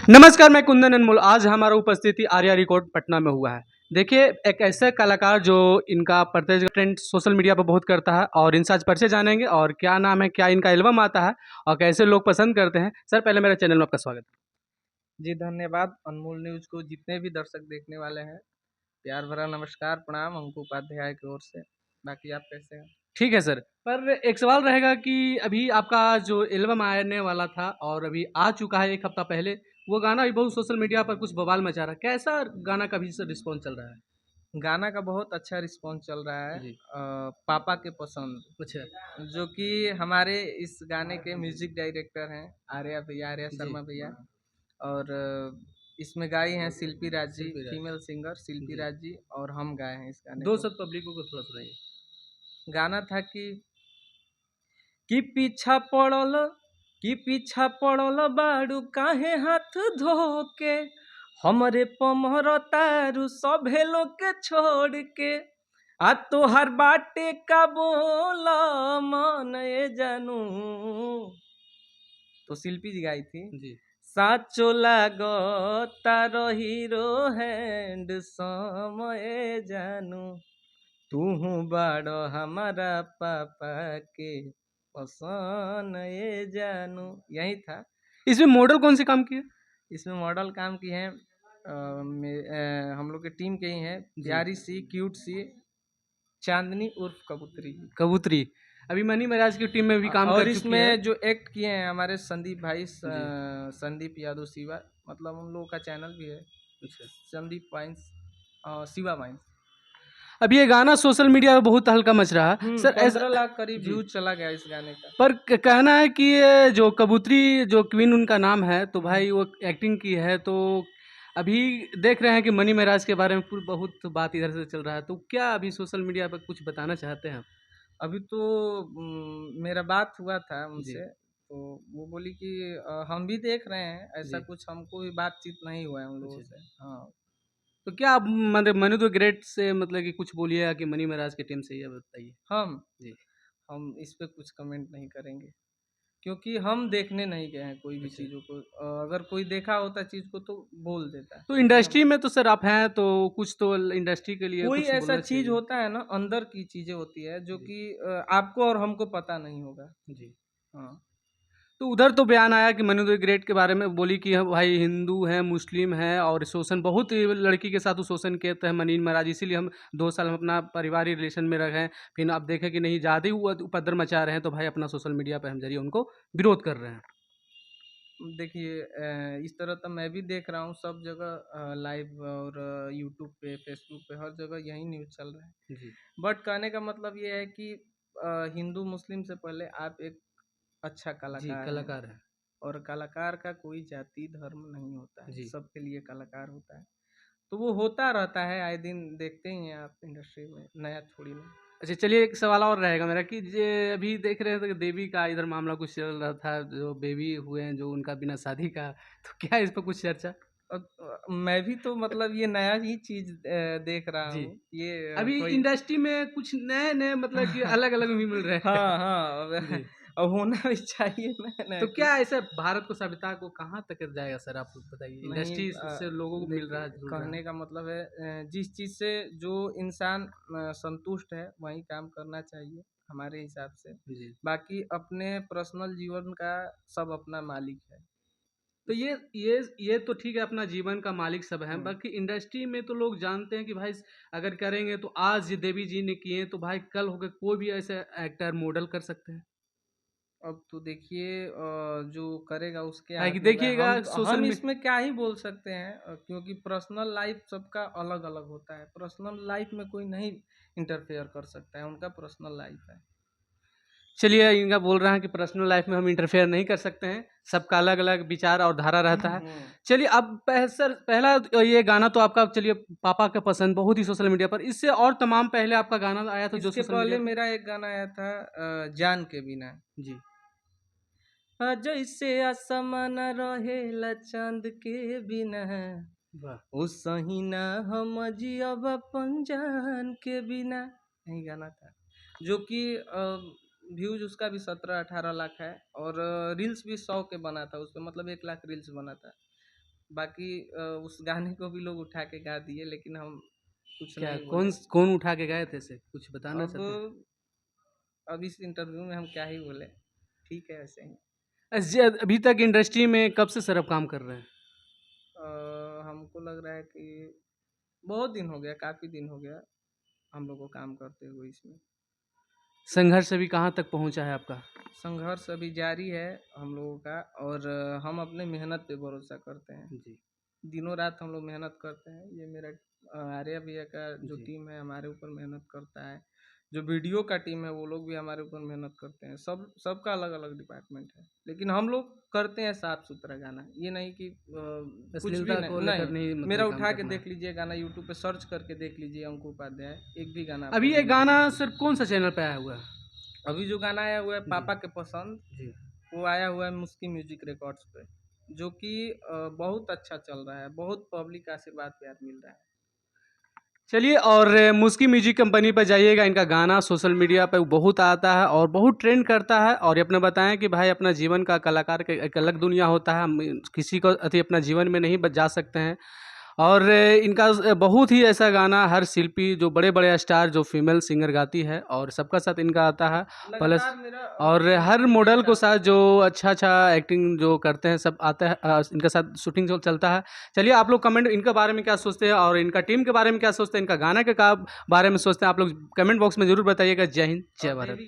नमस्कार, मैं कुंदन अनमोल। आज हमारा उपस्थिति आर्या रिकॉर्ड पटना में हुआ है। देखिए, एक ऐसा कलाकार जो इनका प्रत्येक ट्रेंड सोशल मीडिया पर बहुत करता है और इनसे आज परिचय जानेंगे और क्या नाम है, क्या इनका एल्बम आता है और कैसे लोग पसंद करते हैं। सर, पहले मेरे चैनल में आपका स्वागत है। जी धन्यवाद। अनमोल न्यूज़ को जितने भी दर्शक देखने वाले हैं, प्यार भरा नमस्कार, प्रणाम अंकु उपाध्याय की ओर से। बाकी आप कैसे हैं? ठीक है सर, पर एक सवाल रहेगा कि अभी आपका जो एल्बम आने वाला था और अभी आ चुका है 1 हफ्ता पहले, वो गाना अभी बहुत सोशल मीडिया पर कुछ बवाल मचा रहा है। कैसा गाना का अभी से रिस्पॉन्स चल रहा है? गाना का बहुत अच्छा रिस्पॉन्स चल रहा है। जी। पापा के पसंद, अच्छा। जो कि हमारे इस गाने के म्यूजिक डायरेक्टर हैं आर्या भैया, आर्या जी। शर्मा भैया। और इसमें गाई हैं शिल्पी राज जी, शिल्पी राज। फीमेल सिंगर शिल्पी जी। राज जी, और हम गाए हैं इस गाने दो को। शब्द पब्लिकों को थोड़ा सुनाइए। गाना था कि पीछा पड़ल कि पीछा पड़ल बाड़ू काहे हाथ धोके, हमरे पमर तारू सभे लोग के छोड़ के, आ तोहर बाटे का बोल मन ए जानू। तो शिल्पी जी गाई थी। जी। साचो लागो तारो हीरो हैंड समय जानू, तू बाड़ो हमारा पापा के पसंद ये जानू। यही था। इसमें मॉडल कौन से काम किए? इसमें मॉडल काम की हैं, हम लोग के टीम के ही हैं, जी। प्यारी सी क्यूट सी चांदनी उर्फ कबूतरी। कबूतरी। अभी मनी महाराज की टीम में भी काम और कर चुकी है। इसमें जो एक्ट किए हैं हमारे संदीप भाई, जी। संदीप यादव शिवा, मतलब उन लोगों का चैनल भी है, अच्छा। Sandeep wines, Shiva wines. अभी ये गाना सोशल मीडिया पे बहुत हल्का मच रहा है। सर ऐसा 15 लाख करीब जी। व्यूज चला गया इस गाने का। पर कहना है कि ये जो कबूतरी जो क्वीन उनका नाम है, तो भाई वो एक्टिंग की है, तो अभी देख रहे हैं कि मनी महाराज के बारे में बहुत बात इधर से चल रहा है, तो क्या अभी सोशल मीडिया पर कुछ बताना चाहते हैं आप? अभी तो मेरा बात हुआ था जी। उनसे, तो वो बोली कि हम भी देख रहे हैं, ऐसा जी। कुछ हमको भी बातचीत नहीं हुआ है उन लोगों अच्छा। से। हाँ। तो क्या आप मतलब मनु द ग्रेट से मतलब कि कुछ बोलिएगा कि मनी महाराज की टीम से ये बताइए? हम जी। हम इस पे कुछ कमेंट नहीं करेंगे, क्योंकि हम देखने नहीं गए हैं कोई भी अच्छा। चीज़ों को। अगर कोई देखा होता चीज़ को तो बोल देता, तो लेकिन हम इंडस्ट्री में तो सर आप हैं, तो कुछ तो इंडस्ट्री के लिए कोई कुछ ऐसा बोलना चीज़ चाहिए। होता है ना, अंदर की चीज़ें होती है जो जी। कि आपको और हमको पता नहीं होगा। जी। हाँ। तो उधर तो बयान आया कि मनु द ग्रेट के बारे में बोली कि हम भाई हिंदू हैं, मुस्लिम हैं और शोषण बहुत ही लड़की के साथ वो शोषण किए हैं मनीन महाराज, इसीलिए हम 2 साल हम अपना पारिवारिक रिलेशन में रहे हैं। फिर आप देखें कि नहीं ज़्यादा ही वो उपद्रव मचा रहे हैं, तो भाई अपना सोशल मीडिया पे हम ज़रिए उनको विरोध कर रहे हैं। देखिए, इस तरह तो मैं भी देख रहा हूँ सब जगह, लाइव और यूट्यूब पे, फेसबुक पे, हर जगह यही न्यूज़ चल रहा है। जी। बट कहने का मतलब ये है कि हिंदू मुस्लिम से पहले आप एक अच्छा जी, कलाकार हैं। कलाकार हैं। और कलाकार का कोई जाति धर्म नहीं होता है, जी। सबके लिए कलाकार होता है। तो वो होता रहता है, आए दिन देखते ही हैं आप इंडस्ट्री में, नया थोड़ी ना। अच्छा, चलिए एक सवाल और रहेगा मेरा कि जे अभी देख रहे थे कि देवी का इधर मामला कुछ चल रहा था, जो बेबी हुए हैं जो उनका बिना शादी का, तो क्या इस पर कुछ चर्चा? मैं भी तो मतलब ये नया ही चीज़ देख रहा जी। हूँ ये, अभी कोई इंडस्ट्री में कुछ नए-नए मतलब कि अलग-अलग भी मिल रहे हैं। हाँ, हाँ, अब जी। अब होना भी चाहिए नया-नया तो कुछ। क्या ऐसे भारत को सभ्यता को कहाँ तक जाएगा सर, आप बताइए? नहीं, इंडस्ट्री से लोगों को मिल रहा देखिए है, जुड़ रहा है। कहने का मतलब है, जिस चीज़ से जो इंसान संतुष्ट है वही काम करना चाहिए हमारे हिसाब से। जी। बाकी अपने पर्सनल जीवन का सब अपना मालिक है। तो ये तो ठीक है, अपना जीवन का मालिक सब हैं, हुँ। बाकी इंडस्ट्री में तो लोग जानते हैं कि भाई अगर करेंगे तो आज ये देवी जी ने किए, तो भाई कल होके कोई भी ऐसे एक्टर, मॉडल कर सकते हैं। अब तो देखिए, जो करेगा उसके काहे कि हाथ में होगा। देखिएगा सोशल हम में इसमें क्या ही बोल सकते हैं, क्योंकि पर्सनल लाइफ सबका अलग-अलग होता है। पर्सनल लाइफ में कोई नहीं इंटरफेयर कर सकता है, उनका पर्सनल लाइफ है। चलिए इनका बोल रहे हैं कि पर्सनल लाइफ में हम इंटरफेयर नहीं कर सकते हैं, सबका अलग-अलग विचार और धारा रहता है। हुँ। चलिए अब सर पहला ये गाना तो आपका चलिए पापा का पसंद बहुत ही सोशल मीडिया पर, इससे और तमाम पहले आपका गाना आया था जो इसके सोशल मीडिया पहले पे? मेरा एक गाना आया था, जान के बिना। जी। जैसे आसमान रहेला चाँद के बिना, वाह! ओसही ना हम जियब अपन जान के बिना। यही गाना था, जो कि व्यूज़ उसका भी 17-18 लाख है, और रील्स भी 100 के बना था उसपे, मतलब 1 लाख रील्स बना था। बाकी उस गाने को भी लोग उठा के गा दिए, लेकिन हम कुछ क्या नहीं कौन बोले। कौन उठा के गए थे इसे कुछ बताना अब चाहते हैं? अब इस इंटरव्यू में हम क्या ही बोले, ठीक है ऐसे ही। अभी तक इंडस्ट्री में कब से सर आप काम कर रहे हैं? हमको लग रहा है कि बहुत दिन हो गया, काफ़ी दिन हो गया हम लोग को काम करते हुए इसमें। संघर्ष अभी कहाँ तक पहुँचा है आपका? संघर्ष अभी जारी है हम लोगों का, और हम अपने मेहनत पे भरोसा करते हैं। जी, दिनों रात हम लोग मेहनत करते हैं। ये मेरा आर्या भैया का जो जी। टीम है हमारे ऊपर मेहनत करता है। जो वीडियो का टीम है वो लोग भी हमारे ऊपर मेहनत करते हैं। सबका अलग अलग डिपार्टमेंट है, लेकिन हम लोग करते हैं साफ सुथरा गाना। ये नहीं कि कुछ भी अश्लीलता को नहीं लेकर नहीं। नहीं मेरा मतलब काम उठा के करना है। देख लीजिए गाना, यूट्यूब पे सर्च करके देख लीजिए अंकुर उपाध्याय, एक भी गाना अभी आपको ये नहीं गाना मिलेगा। सर कौन सा चैनल पे आया हुआ है? अभी जो गाना आया हुआ है जी, पापा के पसंद, जी। वो आया हुआ है मुस्की म्यूजिक रिकॉर्ड्स पे, जो कि बहुत अच्छा चल रहा है। बहुत पब्लिक का आशीर्वाद प्यार मिल रहा है। चलिए और मुस्की म्यूजिक कंपनी पर जाइएगा, इनका गाना सोशल मीडिया पे बहुत आता है और बहुत ट्रेंड करता है। और ये अपना बताएं कि भाई अपना जीवन का कलाकार का एक अलग दुनिया होता है, हम किसी को अति अपना जीवन में नहीं जा सकते हैं। और इनका बहुत ही ऐसा गाना हर शिल्पी जो बड़े बड़े स्टार जो फीमेल सिंगर गाती है और सबका साथ इनका आता है प्लस। लगातार मेरा और हर वीडियो मॉडल देखता को है साथ पूरा। जो अच्छा अच्छा एक्टिंग जो करते हैं सब आता है, इनका साथ शूटिंग जो चलता है। चलिए आप लोग कमेंट इनके बारे में क्या सोचते हैं और इनका टीम के बारे में क्या सोचते हैं, इनका गाना के बारे में सोचते हैं, आप लोग कमेंट बॉक्स में जरूर बताइएगा। जय हिंद, जय और भारत। देवी